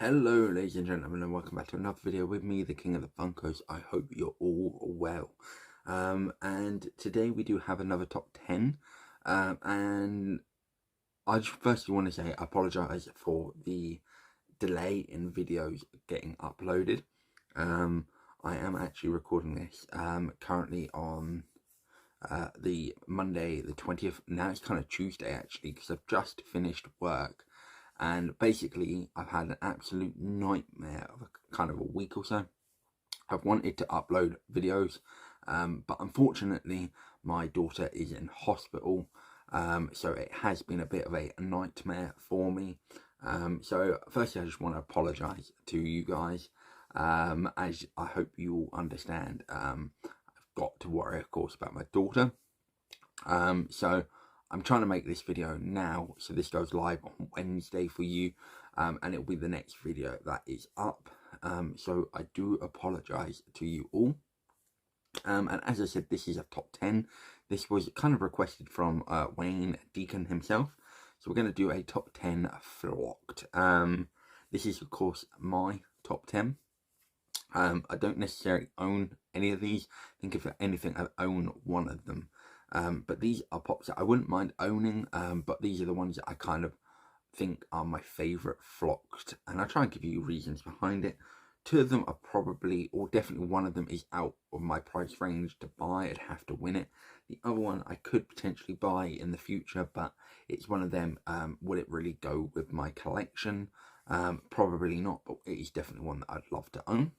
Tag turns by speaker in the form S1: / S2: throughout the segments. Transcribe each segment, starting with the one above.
S1: Hello ladies and gentlemen, and welcome back to another video with me, the King of the Funkos. I hope you're all well. And today we do have another top 10. And I just firstly want to say I apologise for the delay in videos getting uploaded. I am actually recording this currently on the Monday the 20th. Now it's kind of Tuesday actually, because I've just finished work. And basically, I've had an absolute nightmare of a week or so. I've wanted to upload videos, but unfortunately, my daughter is in hospital. So it has been a bit of a nightmare for me. So firstly, I just want to apologise to you guys, as I hope you all understand. I've got to worry, of course, about my daughter. So I'm trying to make this video now, so this goes live on Wednesday for you, and it'll be the next video that is up. So I do apologise to you all. And as I said, this is a top 10. This was kind of requested from Wayne Deacon himself. So we're going to do a top 10 flocked. This is, of course, my top 10. I don't necessarily own any of these. I think if anything, I own one of them. But these are pops that I wouldn't mind owning, but these are the ones that I kind of think are my favourite flocked, and I'll try and give you reasons behind it. Two of them are probably, or definitely one of them is out of my price range to buy. I'd have to win it. The other one I could potentially buy in the future, but it's one of them, would it really go with my collection? Probably not, but it is definitely one that I'd love to own.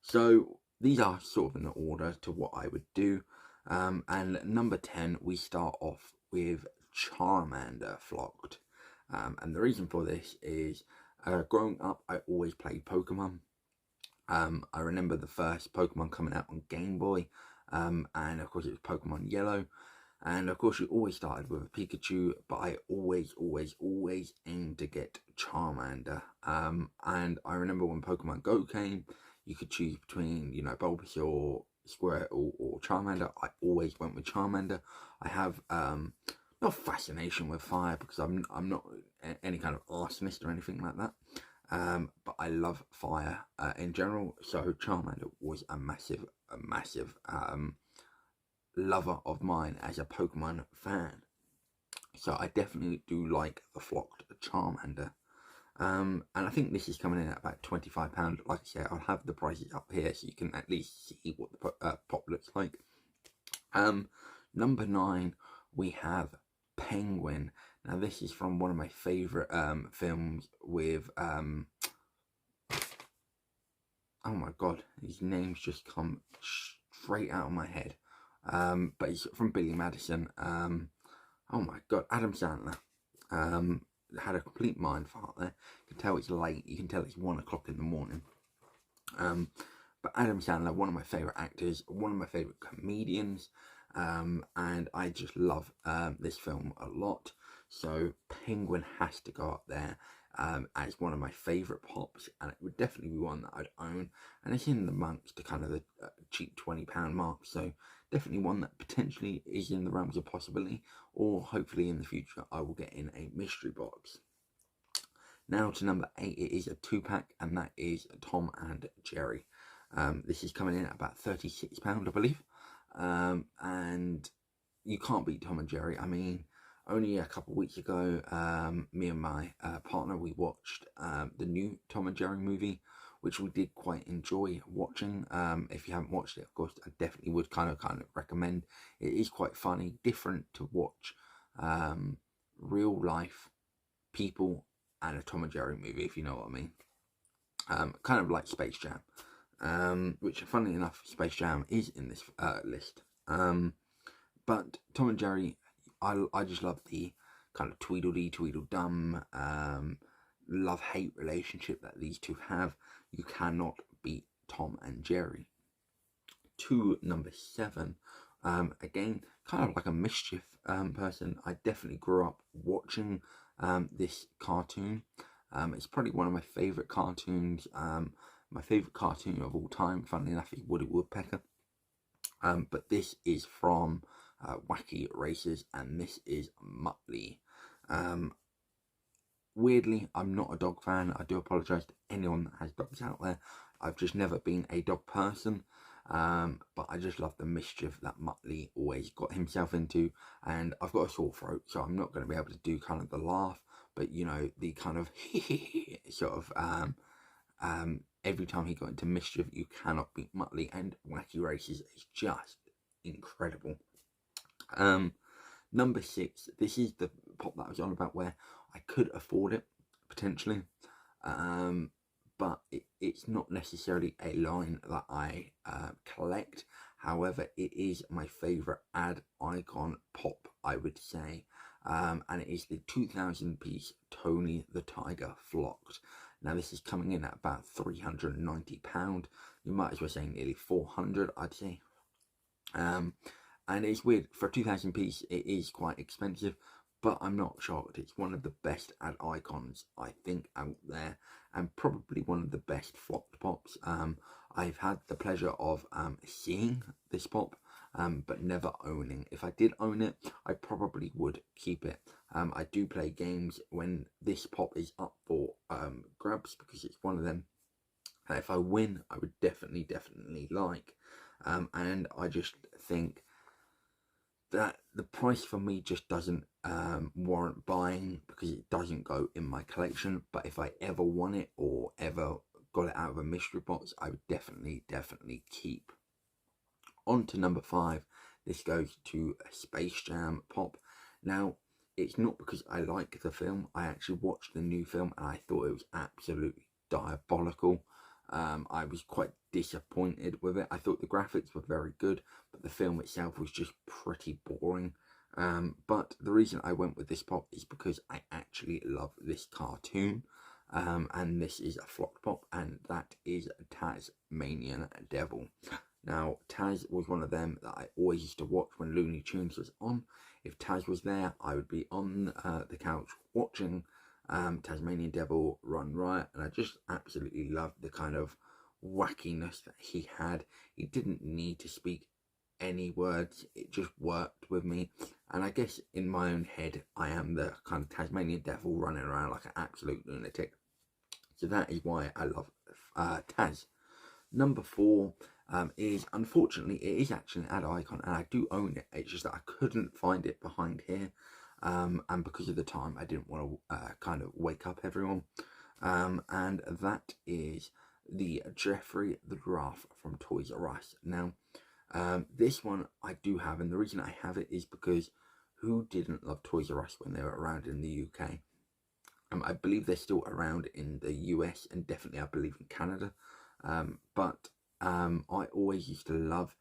S1: So these are sort of in order to what I would do. And number 10, we start off with Charmander flocked. And the reason for this is, growing up, I always played Pokemon. I remember the first Pokemon coming out on Game Boy, and of course it was Pokemon Yellow. And of course you always started with a Pikachu, but I always aimed to get Charmander. And I remember when Pokemon Go came, you could choose between, you know, Bulbasaur, Squirtle or Charmander. I always went with Charmander. I have no fascination with fire because I'm not any kind of arsonist or anything like that. But I love fire in general. So Charmander was a massive lover of mine as a Pokemon fan. So I definitely do like the flocked Charmander. And I think this is coming in at about £25. Like I said, I'll have the prices up here so you can at least see what the pop looks like. Number 9, we have Penguin. Now this is from one of my favourite films with oh my god, his names just come straight out of my head. But it's from Billy Madison. Oh my god, Adam Sandler. Had a complete mind fart there. You can tell it's late. You can tell it's 1 o'clock in the morning. But Adam Sandler, one of my favourite actors, one of my favourite comedians, and I just love this film a lot. So Penguin has to go up there as one of my favourite pops, and it would definitely be one that I'd own. And it's in amongst the kind of the cheap £20 mark, so definitely one that potentially is in the realms of possibility, or hopefully in the future I will get in a mystery box. Now to number 8, it is a 2-pack, and that is Tom and Jerry. This is coming in at about £36, I believe. And you can't beat Tom and Jerry. I mean, only a couple of weeks ago, me and my partner, we watched the new Tom and Jerry movie, which we did quite enjoy watching. If you haven't watched it, of course, I definitely would kind of recommend. It is quite funny, different to watch real life people and a Tom and Jerry movie, if you know what I mean. Kind of like Space Jam, which, funnily enough, Space Jam is in this list. But Tom and Jerry, I just love the kind of Tweedledee, Tweedledum, love-hate relationship that these two have. You cannot beat Tom and Jerry. To number 7, again, kind of like a mischief person. I definitely grew up watching this cartoon. It's probably one of my favourite cartoons. My favourite cartoon of all time, funnily enough, is Woody Woodpecker. But this is from Wacky Races, and this is Mutli. weirdly, I'm not a dog fan. I do apologise to anyone that has dogs out there. I've just never been a dog person. But I just love the mischief that Mutli always got himself into, and I've got a sore throat, so I'm not going to be able to do kind of the laugh, but you know, the kind of sort of every time he got into mischief. You cannot beat Mutli, and Wacky Races is just incredible. Number 6, this is the pop that I was on about where I could afford it potentially, but it's not necessarily a line that I collect. However, it is my favourite ad icon pop, I would say, and it is the 2000 piece Tony the Tiger Flocked. Now this is coming in at about £390. You might as well say nearly 400, I'd say. And it's weird, for a 2000 piece it is quite expensive, but I'm not shocked. It's one of the best ad icons I think out there, and probably one of the best flocked pops. I've had the pleasure of seeing this pop, but never owning. If I did own it, I probably would keep it. I do play games when this pop is up for grabs, because it's one of them that if I win, I would definitely like. And I just think that the price for me just doesn't warrant buying, because it doesn't go in my collection. But if I ever won it or ever got it out of a mystery box, I would definitely keep. On to number 5. This goes to a Space Jam pop. Now, it's not because I like the film. I actually watched the new film and I thought it was absolutely diabolical. I was quite disappointed with it. I thought the graphics were very good, but the film itself was just pretty boring. But the reason I went with this pop is because I actually love this cartoon. And this is a flocked pop, and that is Tasmanian Devil. Now, Taz was one of them that I always used to watch when Looney Tunes was on. If Taz was there, I would be on the couch watching Tasmanian Devil run riot, and I just absolutely loved the kind of wackiness that he had. He didn't need to speak any words, it just worked with me. And I guess in my own head, I am the kind of Tasmanian Devil running around like an absolute lunatic. So that is why I love Taz. Number 4 is, unfortunately, it is actually an ad icon, and I do own it. It's just that I couldn't find it behind here, and because of the time, I didn't want to kind of wake up everyone. And that is the Jeffrey the Giraffe from Toys R Us. Now, this one I do have, and the reason I have it is because who didn't love Toys R Us when they were around in the UK? I believe they're still around in the US, and definitely I believe in Canada. But I always used to love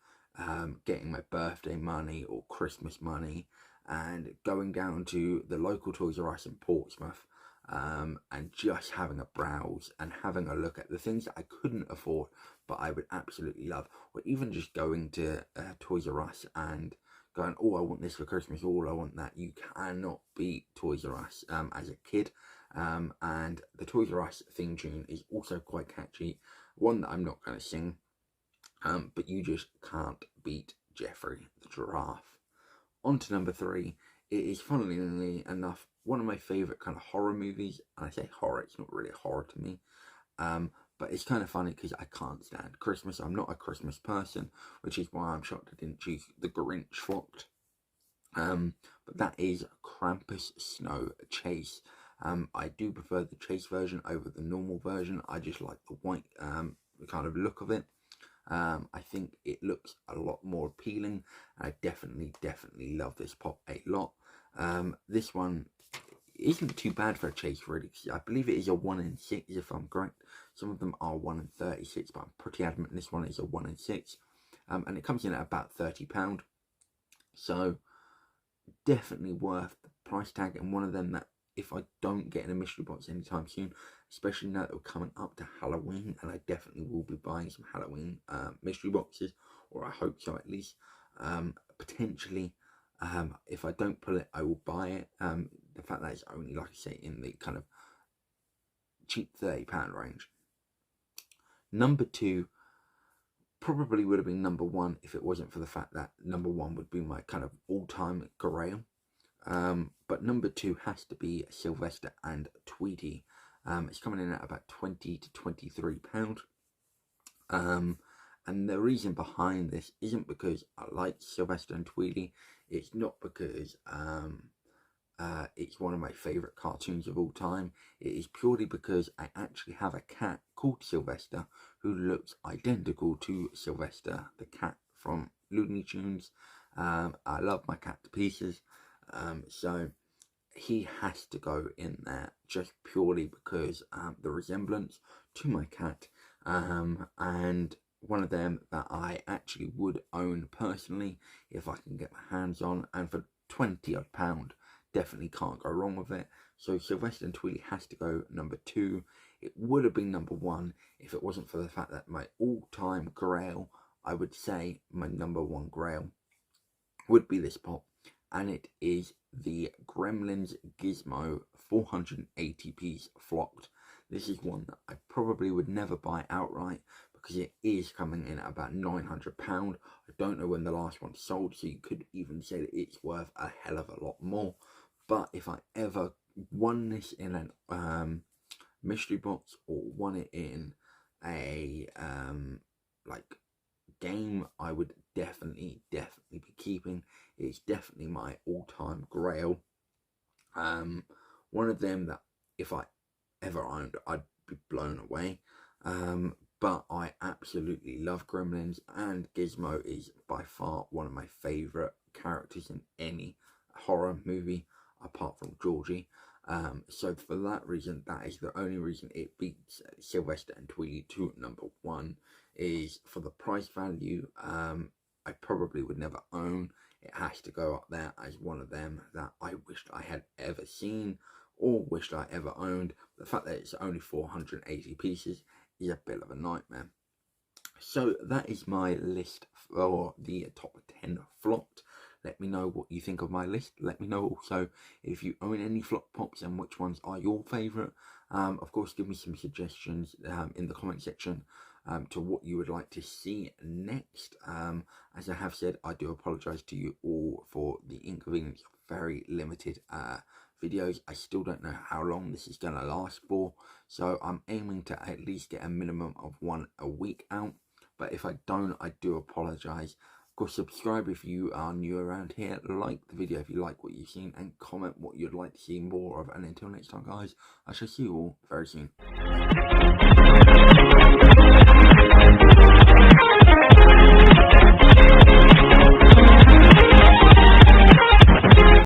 S1: getting my birthday money or Christmas money and going down to the local Toys R Us in Portsmouth, and just having a browse and having a look at the things that I couldn't afford but I would absolutely love, or even just going to Toys R Us and going, oh, I want this for Christmas, oh, I want that. You cannot beat Toys R Us as a kid. And the Toys R Us theme tune is also quite catchy, one that I'm not going to sing, but you just can't beat Jeffrey the Giraffe. On to number 3. It is, funnily enough, one of my favourite kind of horror movies. And I say horror, it's not really horror to me, but it's kind of funny because I can't stand Christmas. I'm not a Christmas person, which is why I'm shocked I didn't choose The Grinch Flocked. But that is Krampus Snow Chase. I do prefer the chase version over the normal version. I just like the white kind of look of it. I think it looks a lot more appealing. I definitely love this pop a lot. This one isn't too bad for a chase, really. I believe it is a 1 in 6, if I'm correct. Some of them are 1 in 36, but I'm pretty adamant this one is a 1 in 6. And it comes in at about £30. So definitely worth the price tag, and one of them that if I don't get in a mystery box anytime soon, especially now that we're coming up to Halloween, and I definitely will be buying some Halloween mystery boxes, or I hope so at least. Potentially, if I don't pull it, I will buy it. The fact that it's only, like I say, in the kind of cheap £30 range. Number 2 probably would have been number 1 if it wasn't for the fact that number 1 would be my kind of all-time grail. But number 2 has to be Sylvester and Tweety. It's coming in at about £20 to £23. And the reason behind this isn't because I like Sylvester and Tweety. It's not because it's one of my favourite cartoons of all time. It is purely because I actually have a cat called Sylvester who looks identical to Sylvester, the cat from Looney Tunes. I love my cat to pieces, so he has to go in there just purely because the resemblance to my cat, and one of them that I actually would own personally if I can get my hands on, and for £20 odd, definitely can't go wrong with it. So Sylvester and Tweety has to go number 2. It would have been number 1 if it wasn't for the fact that my all-time grail, I would say my number 1 grail, would be this pop, and it is the Gremlins Gizmo 480-piece flocked. This is one that I probably would never buy outright because it is coming in at about £900. I don't know when the last one sold, so you could even say that it's worth a hell of a lot more. But if I ever won this in an mystery box or won it in a like game, I would definitely be keeping. It's definitely my all-time grail. One of them that if I ever owned, I'd be blown away. But I absolutely love Gremlins, and Gizmo is by far one of my favourite characters in any horror movie apart from Georgie. So for that reason, that is the only reason it beats Sylvester and Tweety to number 1, is for the price value. I probably would never own. It has to go up there as one of them that I wished I had ever seen or wished I ever owned. The fact that it's only 480 pieces is a bit of a nightmare. So that is my list for the top 10 flopped. Let me know what you think of my list. Let me know also if you own any flop pops and which ones are your favourite. Of course, give me some suggestions in the comment section to what you would like to see next. As I have said, I do apologise to you all for the inconvenience of very limited videos. I still don't know how long this is going to last for, so I'm aiming to at least get a minimum of 1 a week out. But if I don't, I do apologise. Of course, subscribe if you are new around here, like the video if you like what you've seen, and comment what you'd like to see more of. And until next time, guys, I shall see you all very soon.